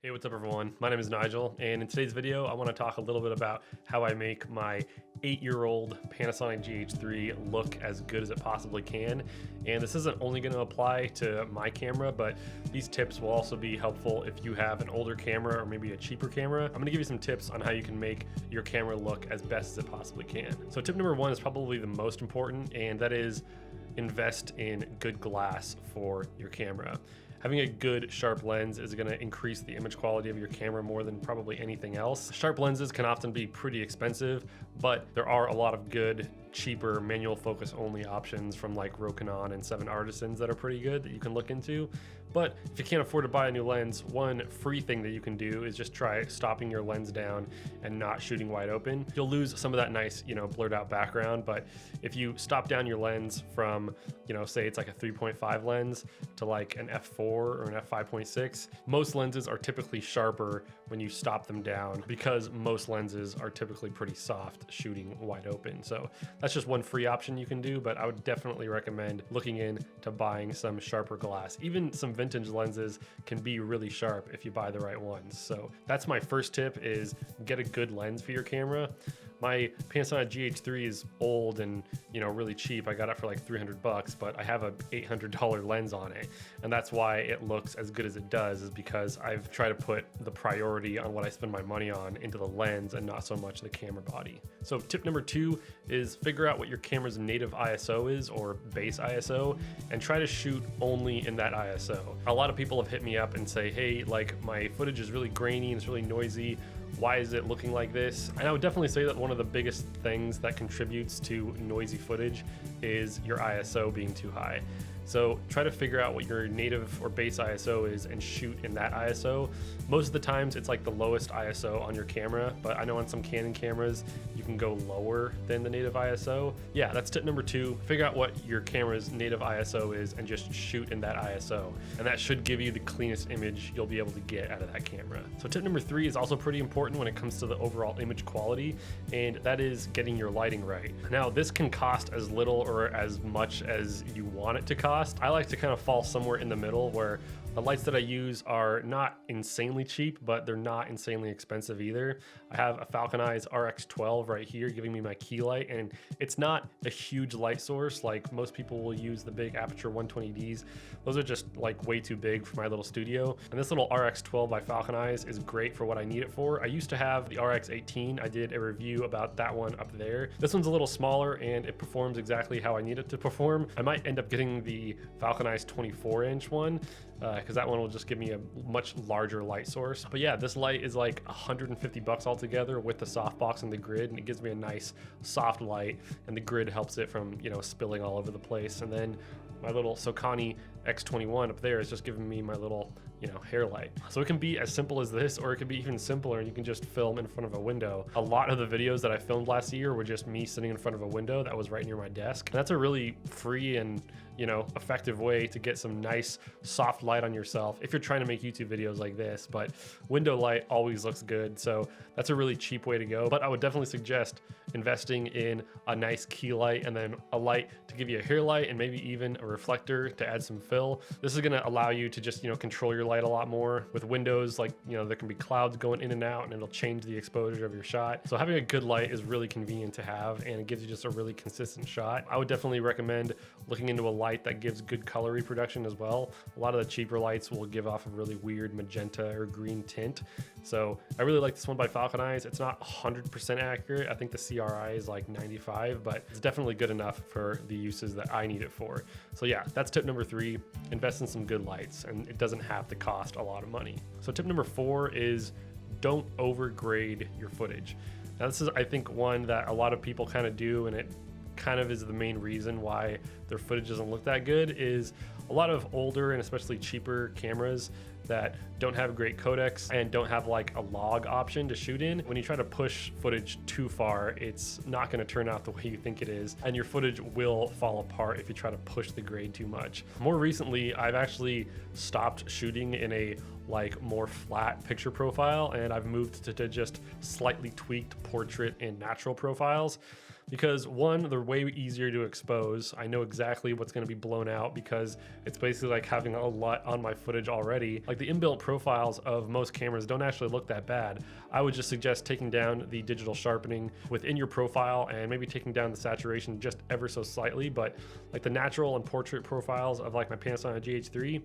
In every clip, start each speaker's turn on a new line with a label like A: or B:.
A: Hey, what's up everyone? My name is Nigel, and in today's video, I want to talk a little bit about how I make my 8-year-old Panasonic GH3 look as good as it possibly can. And this isn't only going to apply to my camera, but these tips will also be helpful if you have an older camera or maybe a cheaper camera. I'm going to give you some tips on how you can make your camera look as best as it possibly can. So tip number one is probably the most important, and that is invest in good glass for your camera. Having a good sharp lens is going to increase the image quality of your camera more than probably anything else. Sharp lenses can often be pretty expensive, but there are a lot of good, cheaper manual focus only options from like Rokinon and 7 Artisans that are pretty good that you can look into. But if you can't afford to buy a new lens, one free thing that you can do is just try stopping your lens down and not shooting wide open. You'll lose some of that nice, blurred out background, but if you stop down your lens from, say it's like a 3.5 lens to like an f4 or an f5.6, most lenses are typically sharper when you stop them down because most lenses are typically pretty soft shooting wide open. So that's just one free option you can do, but I would definitely recommend looking into buying some sharper glass. Even some vintage lenses can be really sharp if you buy the right ones. So that's my first tip, is get a good lens for your camera. My Panasonic GH3 is old and really cheap. I got it for like 300 bucks, but I have a $800 lens on it. And that's why it looks as good as it does, is because I've tried to put the priority on what I spend my money on into the lens and not so much the camera body. So tip number two is figure out what your camera's native ISO is, or base ISO, and try to shoot only in that ISO. A lot of people have hit me up and say, hey, like my footage is really grainy and it's really noisy. Why is it looking like this? And I would definitely say that one of the biggest things that contributes to noisy footage is your ISO being too high. So try to figure out what your native or base ISO is and shoot in that ISO. Most of the times it's like the lowest ISO on your camera, but I know on some Canon cameras you can go lower than the native ISO. Yeah, that's tip number two. Figure out what your camera's native ISO is and just shoot in that ISO. And that should give you the cleanest image you'll be able to get out of that camera. So tip number three is also pretty important when it comes to the overall image quality, and that is getting your lighting right. Now, this can cost as little or as much as you want it to cost. I like to kind of fall somewhere in the middle, where the lights that I use are not insanely cheap, but they're not insanely expensive either. I have a Falcon Eyes RX12 right here giving me my key light, and it's not a huge light source. Like most people will use the big aperture 120Ds. Those are just like way too big for my little studio. And this little RX12 by Falcon Eyes is great for what I need it for. I used to have the RX18. I did a review about that one up there. This one's a little smaller and it performs exactly how I need it to perform. I might end up getting the Falcon Eyes 24-inch one, because that one will just give me a much larger light source. But yeah, this light is like 150 bucks altogether with the softbox and the grid, and it gives me a nice soft light, and the grid helps it from spilling all over the place. And then my little Sokani X21 up there is just giving me my little hair light. So it can be as simple as this, or it can be even simpler, and you can just film in front of a window. A lot of the videos that I filmed last year were just me sitting in front of a window that was right near my desk. And that's a really free and effective way to get some nice soft light on yourself if you're trying to make YouTube videos like this. But window light always looks good, so that's a really cheap way to go. But I would definitely suggest investing in a nice key light, and then a light to give you a hair light, and maybe even a reflector to add some fill. This is going to allow you to just control your light a lot more. With windows, like there can be clouds going in and out, and it'll change the exposure of your shot. So having a good light is really convenient to have, and it gives you just a really consistent shot. I would definitely recommend looking into a light that gives good color reproduction as well. A lot of the cheaper lights will give off a really weird magenta or green tint. So I really like this one by Falcon Eyes. It's not 100% accurate. I think the CRI is like 95, but it's definitely good enough for the uses that I need it for. So yeah, that's tip number three. Invest in some good lights, and it doesn't have to cost a lot of money. So tip number four is don't overgrade your footage. Now this is, I think, one that a lot of people kind of do, and it kind of is the main reason why their footage doesn't look that good. Is a lot of older and especially cheaper cameras that don't have great codecs and don't have like a log option to shoot in. When you try to push footage too far, it's not going to turn out the way you think it is, and your footage will fall apart if you try to push the grade too much. More recently, I've actually stopped shooting in a like more flat picture profile, and I've moved to just slightly tweaked portrait and natural profiles. because one, they're way easier to expose. I know exactly what's going to be blown out because it's basically like having a lot on my footage already. Like the inbuilt profiles of most cameras don't actually look that bad. I would just suggest taking down the digital sharpening within your profile and maybe taking down the saturation just ever so slightly. But like the natural and portrait profiles of like my Panasonic GH3,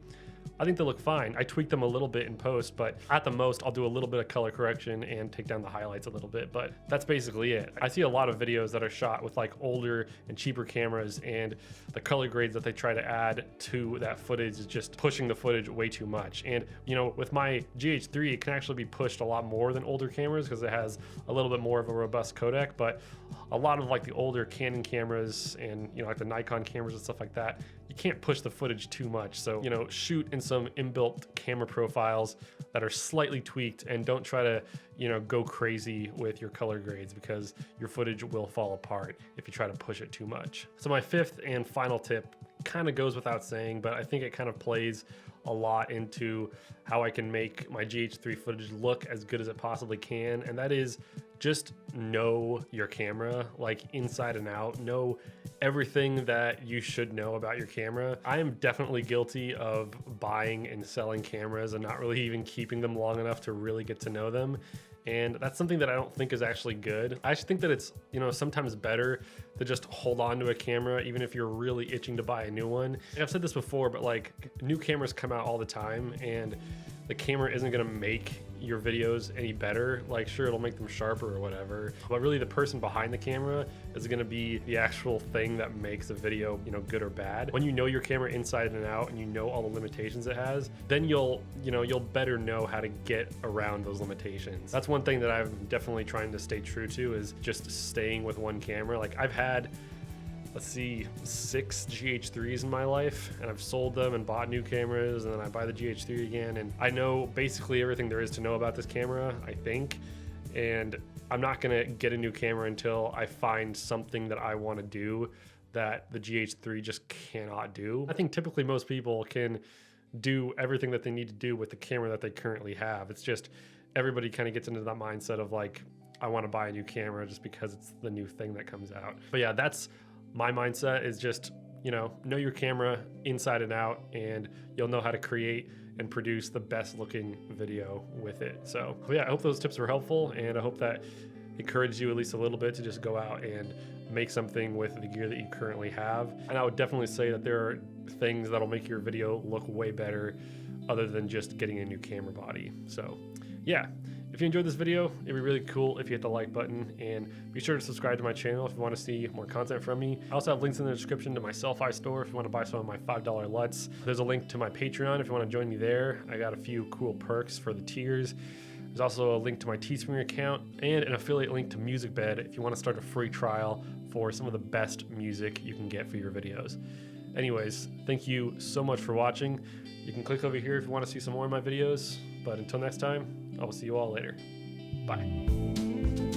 A: I think they look fine. I tweak them a little bit in post, but at the most I'll do a little bit of color correction and take down the highlights a little bit, but that's basically it. I see a lot of videos that are shot with like older and cheaper cameras, and the color grades that they try to add to that footage is just pushing the footage way too much. And you know, with my GH3, it can actually be pushed a lot more than older cameras because it has a little bit more of a robust codec, but a lot of like the older Canon cameras and, you know, like the Nikon cameras and stuff like that, you can't push the footage too much. So, you know, shoot in some inbuilt camera profiles that are slightly tweaked, and don't try to, you know, go crazy with your color grades because your footage will fall apart if you try to push it too much. So my fifth and final tip kind of goes without saying, but I think it kind of plays a lot into how I can make my GH3 footage look as good as it possibly can, and that is just know your camera like inside and out. Know everything that you should know about your camera. I am definitely guilty of buying and selling cameras and not really even keeping them long enough to really get to know them. And that's something that I don't think is actually good. I actually think that it's, you know, sometimes better to just hold on to a camera, even if you're really itching to buy a new one. And I've said this before, but like new cameras come out all the time, and the camera isn't gonna make your videos any better. Like sure, it'll make them sharper or whatever, but really the person behind the camera is gonna be the actual thing that makes a video, you know, good or bad. When you know your camera inside and out and you know all the limitations it has, then you'll better know how to get around those limitations. That's one thing that I'm definitely trying to stay true to, is just staying with one camera. Like I've had, let's see, 6 GH3s in my life, and I've sold them and bought new cameras, and then I buy the GH3 again, and I know basically everything there is to know about this camera, I think, and I'm not gonna get a new camera until I find something that I want to do that the GH3 just cannot do. I think typically most people can do everything that they need to do with the camera that they currently have. It's just everybody kind of gets into that mindset of like, I want to buy a new camera just because it's the new thing that comes out. But yeah, that's my mindset, is just, you know your camera inside and out, and you'll know how to create and produce the best looking video with it. So yeah, I hope those tips were helpful, and I hope that encouraged you at least a little bit to just go out and make something with the gear that you currently have. And I would definitely say that there are things that'll make your video look way better other than just getting a new camera body. So yeah, if you enjoyed this video, it'd be really cool if you hit the like button, and be sure to subscribe to my channel if you want to see more content from me. I also have links in the description to my Sell-Fi store if you want to buy some of my $5 LUTs. There's a link to my Patreon if you want to join me there. I got a few cool perks for the tiers. There's also a link to my Teespring account and an affiliate link to Musicbed if you want to start a free trial for some of the best music you can get for your videos. Anyways, thank you so much for watching. You can click over here if you want to see some more of my videos, but until next time, I will see you all later. Bye.